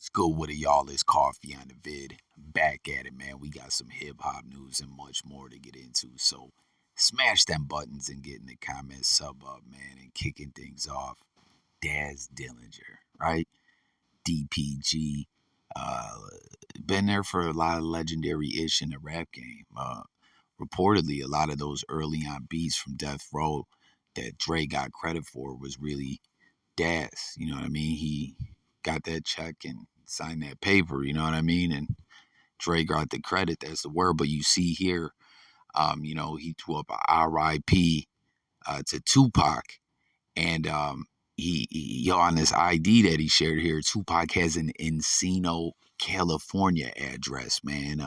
It's good with it, y'all. It's Coffee on the vid. Back at it, man. We got some hip hop news and much more to get into. So smash them buttons and get in the comments, sub up, man, and kicking things off. Daz Dillinger, right? DPG. Uh, been there for a lot of legendary ish in the rap game. Reportedly, a lot of those early on beats from Death Row that Dre got credit for was really Daz. You know what I mean? He got that check and signed that paper. You know what I mean? And Dre got the credit. That's the word. But you see here, he threw up a R.I.P. To Tupac, and he on this ID that he shared here. Tupac has an Encino, California address, man.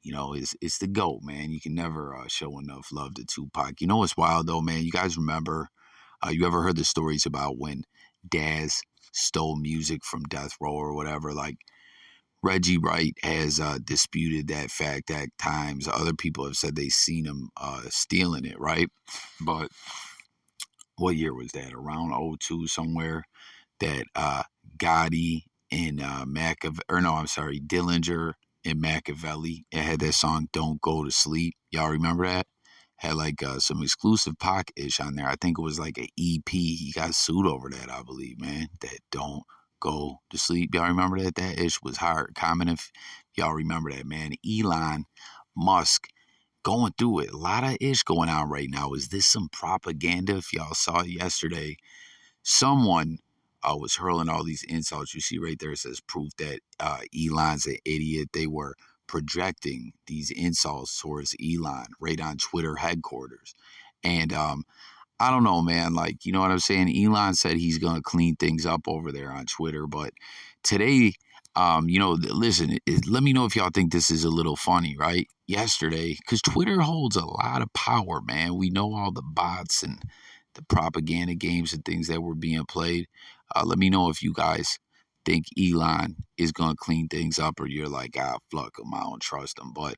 It's the GOAT, man. You can never show enough love to Tupac. You know what's wild though, man? You guys remember? You ever heard the stories about when Daz stole music from Death Row or whatever? Like Reggie Wright has disputed that fact at times. Other people have said they seen him stealing it, right? But what year was that? Around '02 somewhere. That Gotti and Dillinger and Makaveli. It had that song "Don't Go to Sleep." Y'all remember that? Had like some exclusive Pac ish on there. I think it was like an EP. He got sued over that, I believe, man. That "Don't Go to Sleep." Y'all remember that? That ish was hard. Comment if y'all remember that, man. Elon Musk going through it. A lot of ish going on right now. Is this some propaganda? If y'all saw it yesterday, someone was hurling all these insults. You see right there, it says proof that Elon's an idiot. They were projecting these insults towards Elon right on Twitter headquarters. And I don't know, man. Like, you know what I'm saying? Elon said he's going to clean things up over there on Twitter. But today, listen, let me know if y'all think this is a little funny, right? Yesterday, because Twitter holds a lot of power, man. We know all the bots and the propaganda games and things that were being played. Let me know if you guys think Elon is going to clean things up or you're like, fuck him, I don't trust him. But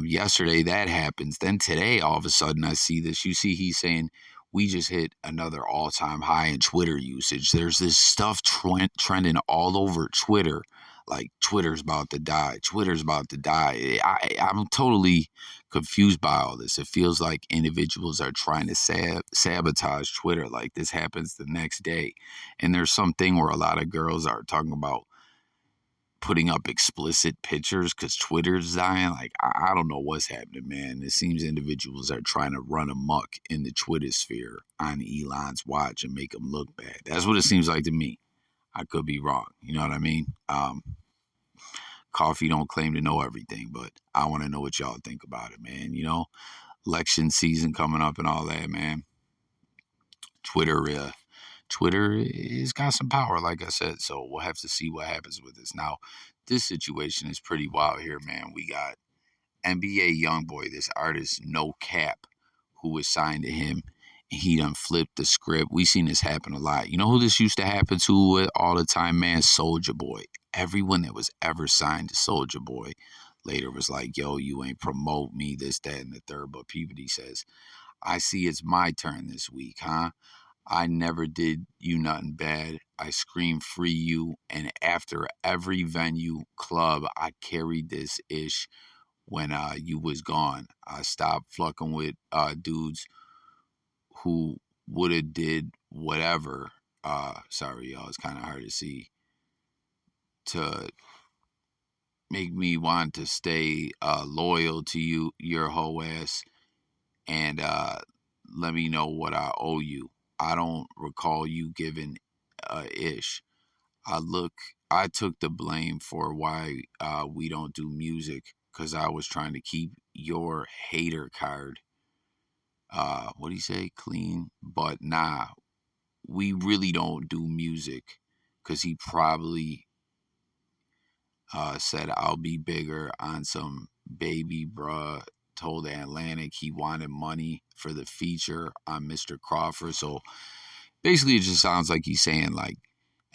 yesterday that happens. Then today, all of a sudden, I see this. You see, he's saying, we just hit another all-time high in Twitter usage. There's this stuff trending all over Twitter, like Twitter's about to die. Twitter's about to die. I'm totally confused by all this. It feels like individuals are trying to sabotage Twitter. Like this happens the next day. And there's something where a lot of girls are talking about putting up explicit pictures because Twitter's dying. Like, I don't know what's happening, man. It seems individuals are trying to run amok in the Twitter sphere on Elon's watch and make him look bad. That's what it seems like to me. I could be wrong. You know what I mean? Coffee don't claim to know everything, but I want to know what y'all think about it, man. Election season coming up and all that, man. Twitter has got some power, like I said. So we'll have to see what happens with this. Now, this situation is pretty wild here, man. We got NBA YoungBoy, this artist, No Cap, who was signed to him. He done flipped the script. We seen this happen a lot. You know who this used to happen to all the time, man? Soulja Boy. Everyone that was ever signed to Soulja Boy later was like, yo, you ain't promote me, this, that, and the third. But Peabody says, I see it's my turn this week, huh? I never did you nothing bad. I scream free you. And after every venue club, I carried this ish when you was gone. I stopped fucking with dudes who would have did whatever. Sorry, y'all. It's kind of hard to see. To make me want to stay loyal to you, your whole ass, and let me know what I owe you. I don't recall you giving ish. I took the blame for why we don't do music because I was trying to keep your hater card. What do you say? Clean, but nah, we really don't do music because he probably said I'll be bigger on some baby bruh. Told Atlantic he wanted money for the feature on Mr. Crawford. So basically, it just sounds like he's saying like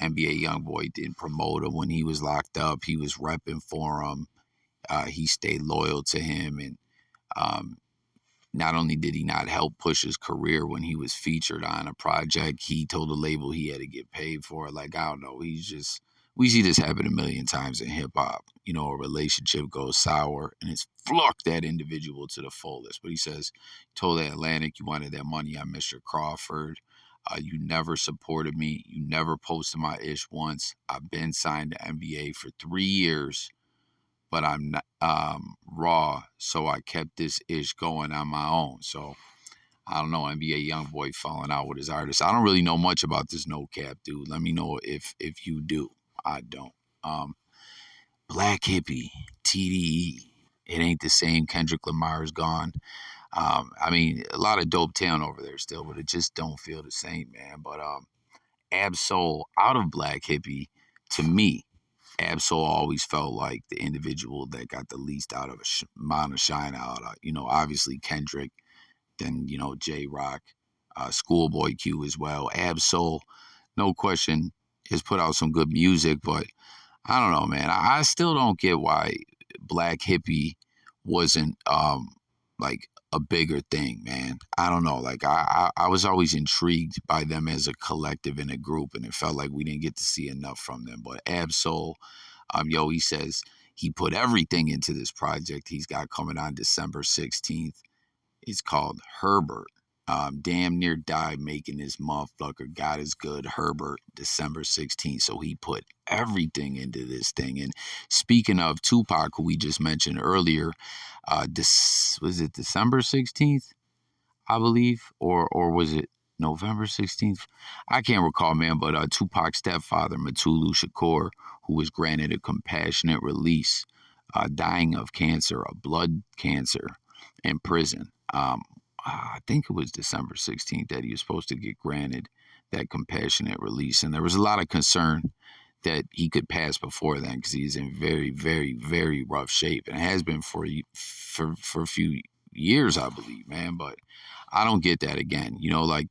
NBA YoungBoy didn't promote him when he was locked up. He was repping for him. He stayed loyal to him, and um, not only did he not help push his career when he was featured on a project, he told the label he had to get paid for it. Like, I don't know. He's just we see this happen a million times in hip hop. You know, a relationship goes sour and it's fluck that individual to the fullest. But he says, told Atlantic you wanted that money on Mr. Crawford. You never supported me. You never posted my ish once. I've been signed to NBA for 3 years, but I'm not raw, so I kept this ish going on my own. So I don't know, NBA YoungBoy falling out with his artist. I don't really know much about this no cap dude. Let me know if you do. I don't. Um, Black Hippie, TDE. It ain't the same. Kendrick Lamar is gone. I mean, a lot of dope talent over there still, but it just don't feel the same, man. But Absol out of Black Hippie, to me, Absol always felt like the individual that got the least out of amount of shine out. You know, obviously Kendrick, then you know J Rock, Schoolboy Q as well. Absol, no question, has put out some good music, but I don't know, man. I still don't get why Black Hippie wasn't like a bigger thing, man. I don't know. Like I was always intrigued by them as a collective and a group, and it felt like we didn't get to see enough from them. But Absol, he says he put everything into this project he's got coming on December 16th. It's called Herbert. Damn near died making this motherfucker. God is good. Herbert, December 16th. So he put everything into this thing. And speaking of Tupac, who we just mentioned earlier, was it December 16th? I believe, or was it November 16th? I can't recall, man, but Tupac's stepfather, Mutulu Shakur, who was granted a compassionate release, dying of cancer, a blood cancer, in prison. I think it was December 16th that he was supposed to get granted that compassionate release. And there was a lot of concern that he could pass before then because he's in very, very, very rough shape and has been for a few years, I believe, man. But I don't get that again. You know, like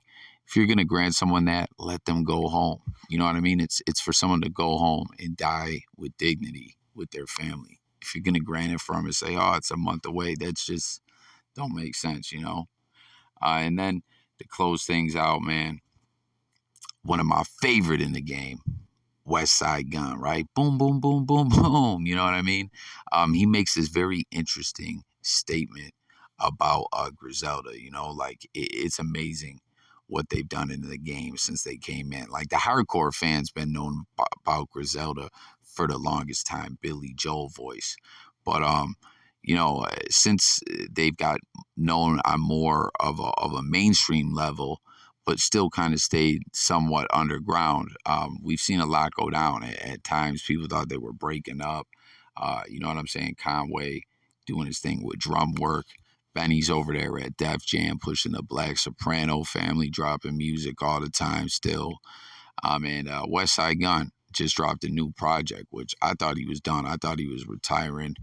if you're gonna grant someone that, let them go home. You know what I mean? It's for someone to go home and die with dignity with their family. If you're gonna grant it for them and say, "Oh, it's a month away," that's just don't make sense, you know. And then to close things out, man, one of my favorite in the game, Westsidegunn, right? Boom, boom, boom, boom, boom. You know what I mean? He makes this very interesting statement about Griselda. You know, like it's amazing what they've done in the game since they came in. Like the hardcore fans been known about Griselda for the longest time, Billy Joel voice, but since they've got known on more of a mainstream level but still kind of stayed somewhat underground. We've seen a lot go down. At times, people thought they were breaking up. You know what I'm saying? Conway doing his thing with drum work. Benny's over there at Def Jam pushing the Black Soprano family, dropping music all the time still. And Westsidegunn just dropped a new project, which I thought he was done. I thought he was retiring.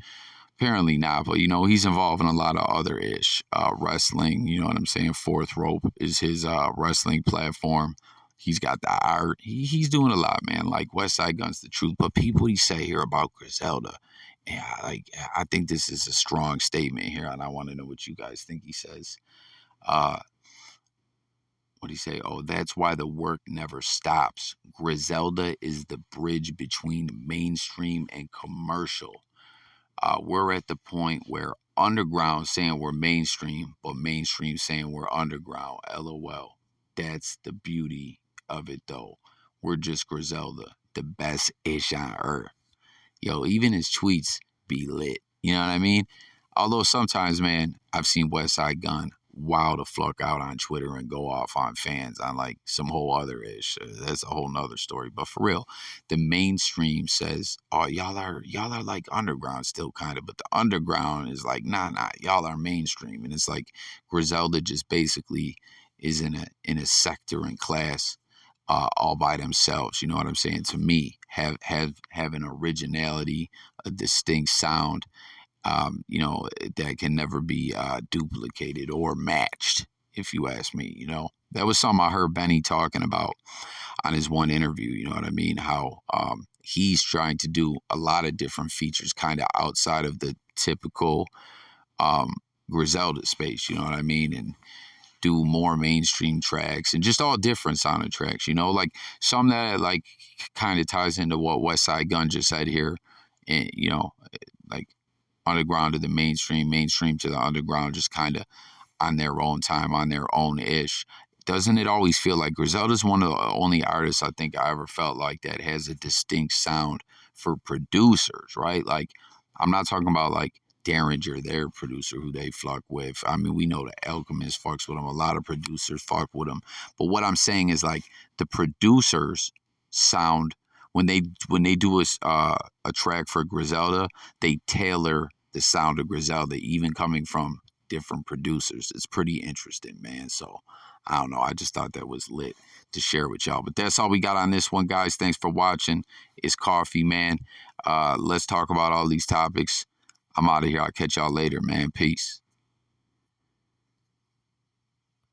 Apparently not, but you know, he's involved in a lot of other ish. Wrestling, you know what I'm saying? Fourth Rope is his wrestling platform. He's got the art. He's doing a lot, man. Like Westsidegunn's the truth. But people he say here about Griselda, yeah, like I think this is a strong statement here, and I want to know what you guys think. He says, uh, what do you say? Oh, that's why the work never stops. Griselda is the bridge between mainstream and commercial. We're at the point where underground saying we're mainstream, but mainstream saying we're underground. LOL. That's the beauty of it, though. We're just Griselda, the best ish on earth. Yo, even his tweets be lit. You know what I mean? Although sometimes, man, I've seen Westsidegunn wow the fuck out on Twitter and go off on fans on like some whole other ish. That's a whole nother story. But for real, the mainstream says, "Oh, y'all are like underground still, kind of," but the underground is like, nah, y'all are mainstream, and it's like Griselda just basically is in a sector and class all by themselves. You know what I'm saying? To me, have an originality, a distinct sound, that can never be duplicated or matched, if you ask me. You know, that was something I heard Benny talking about on his one interview. You know what I mean? How he's trying to do a lot of different features, kind of outside of the typical um, Griselda space. You know what I mean? And do more mainstream tracks and just all different sounding tracks, you know, like some that like kind of ties into what Westsidegunn just said here, and you know, like underground to the mainstream, mainstream to the underground, just kind of on their own time, on their own ish. Doesn't it always feel like Griselda's one of the only artists I think I ever felt like that has a distinct sound for producers, right? Like, I'm not talking about like Derringer, their producer, who they fuck with. I mean, we know the Alchemist fucks with him. A lot of producers fuck with him. But what I'm saying is like the producers sound when they do a track for Griselda, they tailor the sound of Griselda, even coming from different producers. It's pretty interesting, man. So I don't know. I just thought that was lit to share with y'all. But that's all we got on this one, guys. Thanks for watching. It's Coffee, man. Let's talk about all these topics. I'm out of here. I'll catch y'all later, man. Peace.